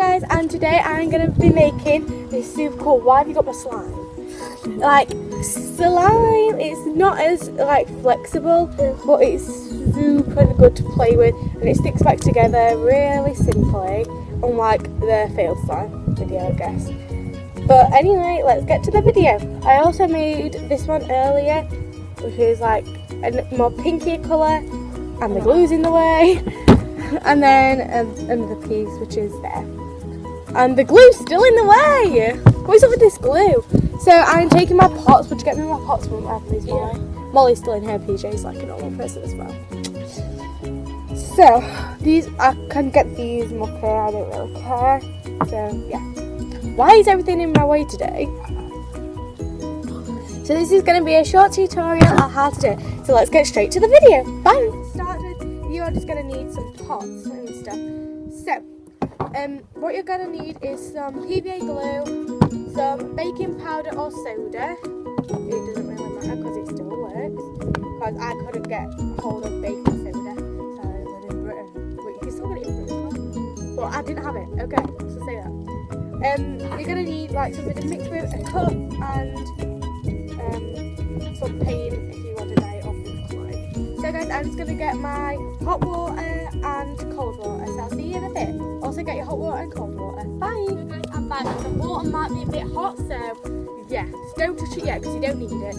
guys, and today I'm going to be making this super cool. Why have you got my slime? Like, slime, it's not as like flexible, but it's super good to play with, and it sticks back together really simply, unlike the failed slime video, I guess. But anyway, let's get to the video. I also made this one earlier, which is like a more pinkier colour, and the glue's in the way, and then another piece which is there. And the glue's still in the way! What's up with this glue? So I'm taking my pots. Would you get me my pots from please, Molly? Molly's still in her PJs like a normal person as well. So, these, I can get these mucky, I don't really care. So, yeah. Why is everything in my way today? So this is going to be a short tutorial on how to do it. So let's get straight to the video. Bye! Started, you are just going to need some pots and stuff. So, what you're going to need is some PVA glue, some baking powder or soda. It doesn't really matter because it still works. Because I couldn't get hold of baking soda, so I live in Britain. But you can still get it in Britain. Well, I didn't have it. Okay, so say that. You're going to need like something to mix with, a cup and some paint if you want to dye it off with chlorine. So guys, I'm just going to get my hot water and cold water, so I'll see you in a bit. Also get your hot water and cold water. Bye! So guys, I'm back. The water might be a bit hot, so yeah, just don't touch it yet because you don't need it.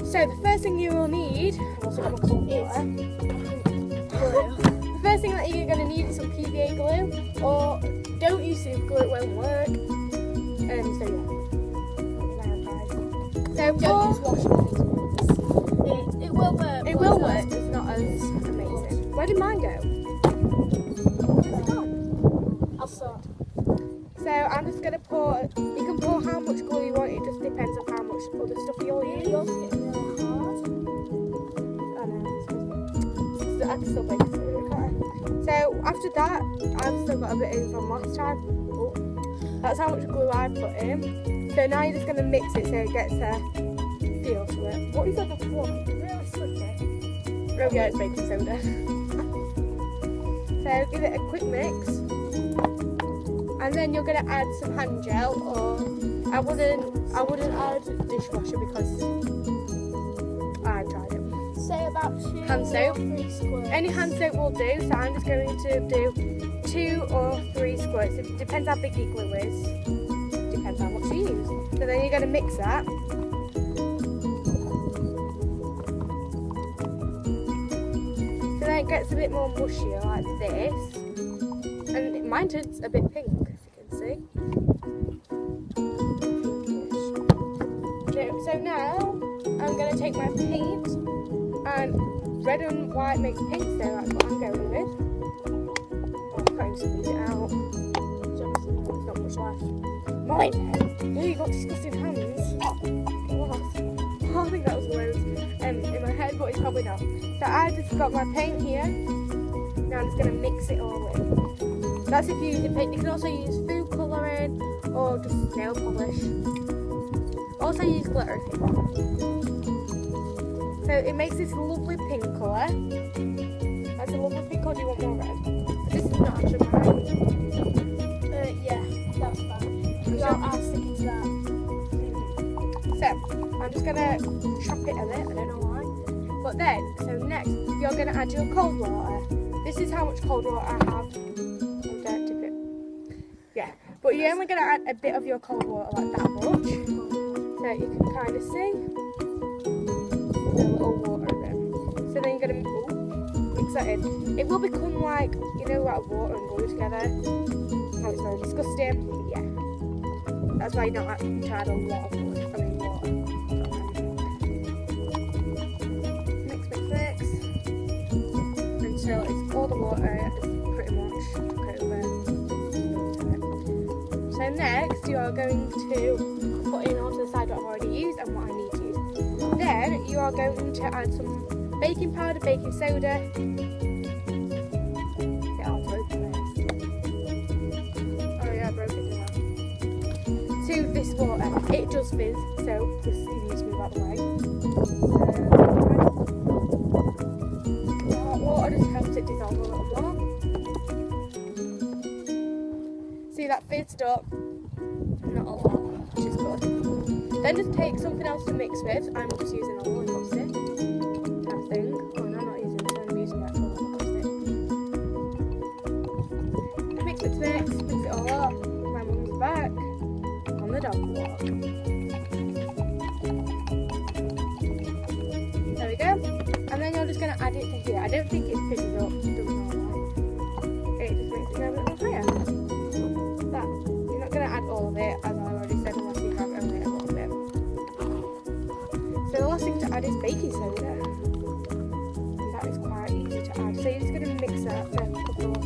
So the first thing you will need, I've also got my cold water. The first thing that you're going to need is some PVA glue, or don't use super glue, it won't work. So yeah. So don't use washing. It will work. It will work. It's not as amazing. Where did mine go? Where's it gone? I'll sort. So I'm just gonna pour. You can pour how much glue you want. It just depends on how much other stuff you'll use. Yours is getting really hard. I know. So I can still make it, can't I? So after that, I've still got a bit in from last time. Oh, that's how much glue I put in. So now you're just gonna mix it so it gets a feel to it. What is that? The floor? Really slicky. Oh yeah, it's baking soda. So give it a quick mix, and then you're gonna add some hand gel, or I wouldn't add dishwasher because I tried it. Say about 2 hand soap. Or 3 squirts. Any hand soap will do. So I'm just going to do 2 or 3 squirts. It depends how big your glue is. Depends how much you use. So then you're gonna mix that. It gets a bit more mushier like this, and mine turns a bit pink, as you can see. So now I'm going to take my paint, and red and white makes pink, so that's what I'm going with. Oh, I can't even squeeze it out. There's not much left. Mine! Oh, you got disgusting hands. Oh, I think that was loads in my head, but it's probably not. So I just got my paint here. Now I'm just going to mix it all in. That's if you're using paint. You can also use food colouring or just nail polish. Also use glitter if you want. So it makes this lovely pink colour. That's a lovely pink colour. Do you want more red? This is not actually mine. Yeah, that's fine. I'll stick it to that. So I'm just going to chop it a bit. I don't know why. But then, so next, you're going to add your cold water. This is how much cold water I have. I'm going to dip it. Yeah, but you're only going to add a bit of your cold water, like that much. So you can kind of see a little water in it. So then you're going to mix that in. It will become like, you know, like water and glue together. How it's very disgusting. Yeah. That's why you don't have to add a lot of water. Until it's all the water is pretty much took over. So next you are going to put in onto the side what I've already used and what I need to use. Then you are going to add some baking powder, baking soda. Yeah, I'll open this. Oh yeah, I broke it now. To this water. It does fizz, so just you need to move out the way. Water just helps it dissolve a little more. See that fizzed up? Not a lot, which is good. Then just take something else to mix with. I'm just using a lollipop stick, I think. Oh no, I'm not using this, I'm using the actual lollipop stick. Mix, mix it all up. My mum's back on the dog walk. There we go. And then you're just going to add it to here. I don't think it fizzes up. It doesn't know why. It just makes it go a bit more higher. That. You're not going to add all of it, as I already said, unless you have only a little bit. So the last thing to add is baking soda. And that is quite easy to add. So you're just going to mix that for a couple of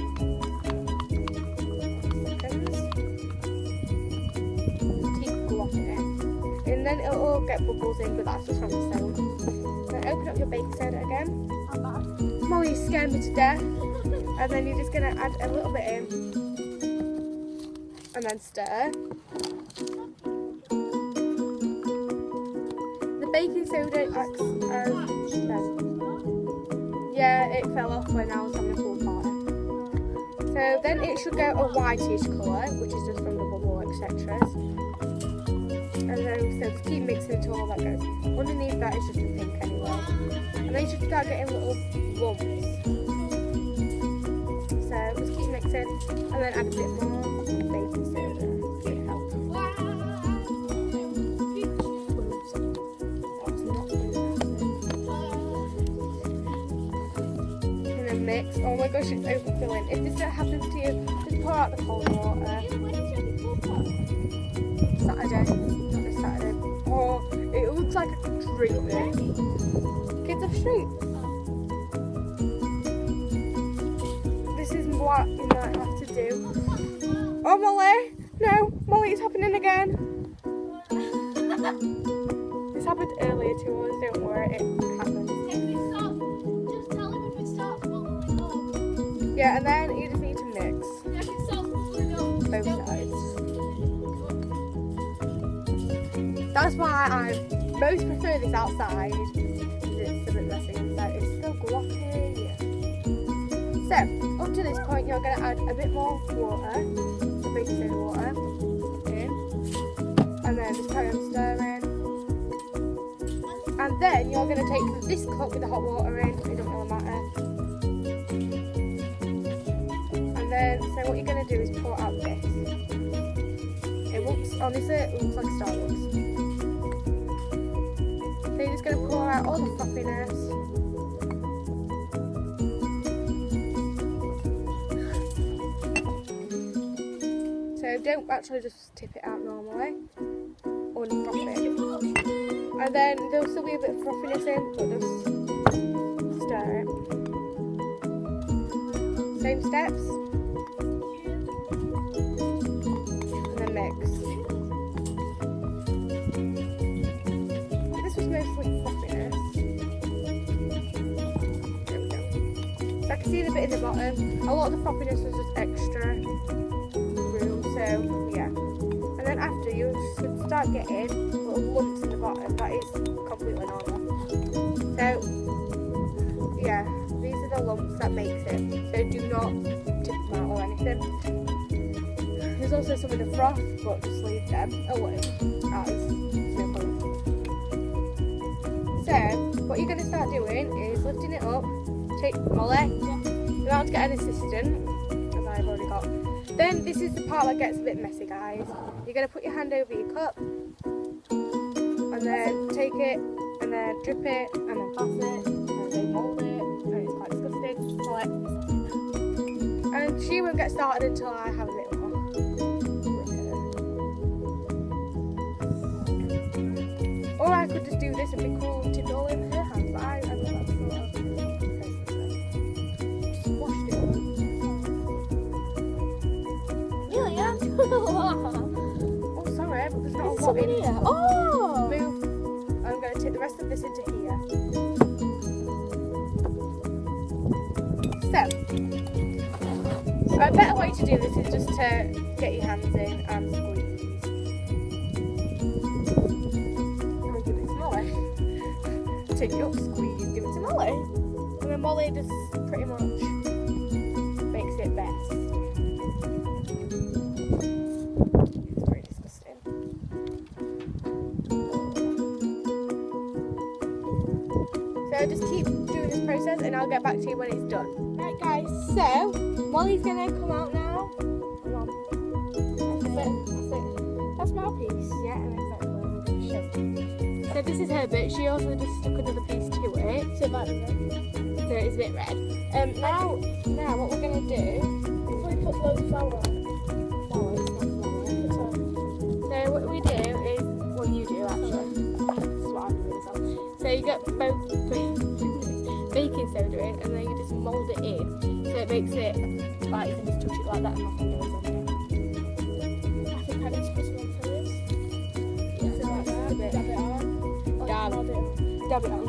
seconds. Keep glopping it. And then it'll all get bubbles in, but that's just from the soda. Open up your baking soda again. Molly scared me to death. And then you're just going to add a little bit in. And then stir. The baking soda acts as... yeah, it fell off when I was having a pool party. So then it should go a whitish colour, which is just from the bubble, etc. And then so just keep mixing until all that goes. Underneath that is just a pink anyway. And then you should start getting little lumps. So just keep mixing and then add a bit more baking soda. It helps. And then mix. Oh my gosh, it's overfilling. If this happens to you, just pour out the cold water. Saturday. Saturday. Oh, it looks like a treat. Kids have treats. This is what you might have to do. Oh, Molly! No, Molly, it's happening again. This happened earlier to us, don't worry, it happens. Just tell him if it starts bubbling up. Yeah, and then you just need to mix Yeah, if it starts bubbling up. both sides. That's why I most prefer this outside. It's a bit messy inside. It's still glossy. So, up to this point, you're going to add a bit more water, baking soda water, in, and then just carry on stirring. And then you're going to take this cup with the hot water in. It doesn't really matter. And then, so what you're going to do is pour out this. It looks, honestly, it looks like Starbucks. So you're just going to pour out all the frothiness. So don't actually just tip it out normally. Unfroth it. And then there'll still be a bit of frothiness in, but just stir it. Same steps. And then mix. Mostly frothiness. There we go. So I can see the bit in the bottom. A lot of the frothiness was just extra room, so yeah. And then after you should start getting little lumps in the bottom. That is completely normal. So yeah, these are the lumps that makes it. So do not tip them out or anything. There's also some in the froth, but just leave them alone. That is no point. So, what you're going to start doing is lifting it up. Take Molly. You're about to get an assistant, as I've already got. Then, this is the part that gets a bit messy, guys. You're going to put your hand over your cup, and then take it, and then drip it, and then pass it, and then mould it. And it's quite disgusting. Molly. And she won't get started until I have a little more. Or I could just do this and be cool to all in her hands, but I don't know that's squashed it all. Really? Yeah. Oh, sorry, but there's not a It's lot in here. it. Oh! Move. I'm going to take the rest of this into here. So a better way to do this is just to get your hands in and squeeze. Take it up, squeeze, give it to Molly. And then Molly just pretty much makes it best. I'll get back to you when it's done. Right guys, so Molly's gonna come out now. Come on. That's my piece. Yeah, and exactly. So this is her bit. She also just stuck another piece to it. So it might be red. So it's a bit red. Now what we're gonna do If we put loads of flour on it. So what we do is, well you do actually. That's what I'm doing as well. So you get both baking soda in, and then you just mould it in, so it makes it like you can just touch it like that and nothing goes on it. I think I need to put some on for this. Yeah, So like that. a bit. Dab it on. Or Dab. just mold it. Dab it on.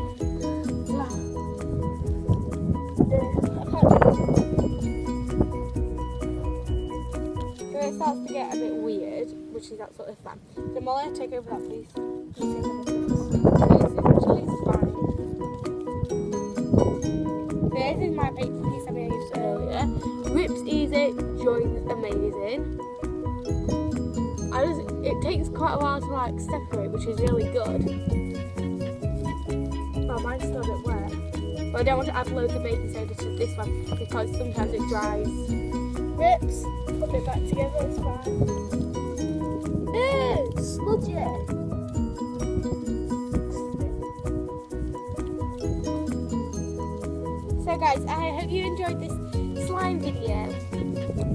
So it starts to get a bit weird, which is absolutely fine. So Molly, take over that please. This is actually fine. This is my baking piece I made earlier. Rips easy, joins amazing. It takes quite a while to like separate, which is really good. Oh, mine's still a bit wet. But I don't want to add loads of baking soda to this one because sometimes it dries. Rips. Put it back together, it's fine. Ew, sludgy. So guys, I hope you enjoyed this slime video.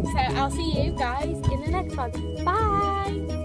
So I'll see you guys in the next one. Bye!